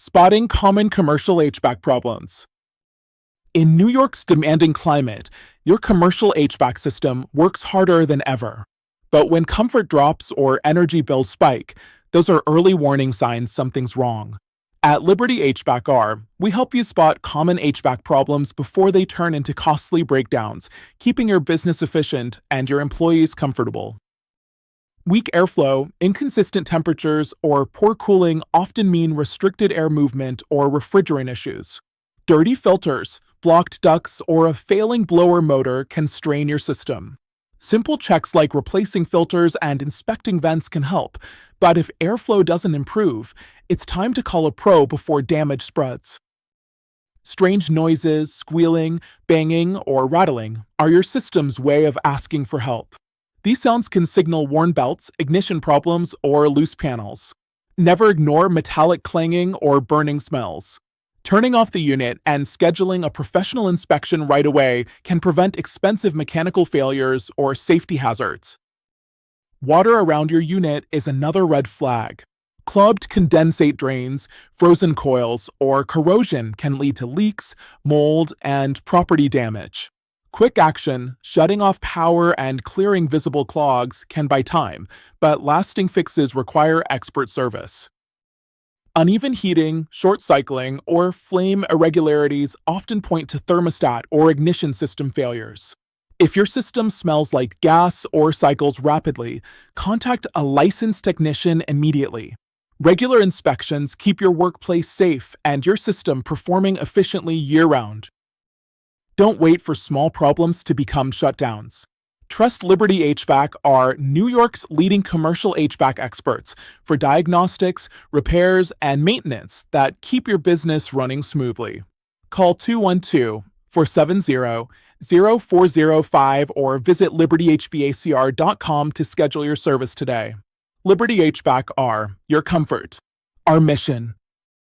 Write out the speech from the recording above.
Spotting common commercial HVAC problems. In New York's demanding climate, your commercial HVAC system works harder than ever. But when comfort drops or energy bills spike, those are early warning signs something's wrong. At Liberty HVACR, we help you spot common HVAC problems before they turn into costly breakdowns, keeping your business efficient and your employees comfortable. Weak airflow, inconsistent temperatures, or poor cooling often mean restricted air movement or refrigerant issues. Dirty filters, blocked ducts, or a failing blower motor can strain your system. Simple checks like replacing filters and inspecting vents can help, but if airflow doesn't improve, it's time to call a pro before damage spreads. Strange noises, squealing, banging, or rattling are your system's way of asking for help. These sounds can signal worn belts, ignition problems, or loose panels. Never ignore metallic clanging or burning smells. Turning off the unit and scheduling a professional inspection right away can prevent expensive mechanical failures or safety hazards. Water around your unit is another red flag. Clogged condensate drains, frozen coils, or corrosion can lead to leaks, mold, and property damage. Quick action, shutting off power and clearing visible clogs can buy time, but lasting fixes require expert service. Uneven heating, short cycling, or flame irregularities often point to thermostat or ignition system failures. If your system smells like gas or cycles rapidly, contact a licensed technician immediately. Regular inspections keep your workplace safe and your system performing efficiently year-round. Don't wait for small problems to become shutdowns. Trust Liberty HVAC, New York's leading commercial HVAC experts, for diagnostics, repairs, and maintenance that keep your business running smoothly. Call 212-470-0405 or visit libertyhvacr.com to schedule your service today. Liberty HVAC, your comfort, our mission.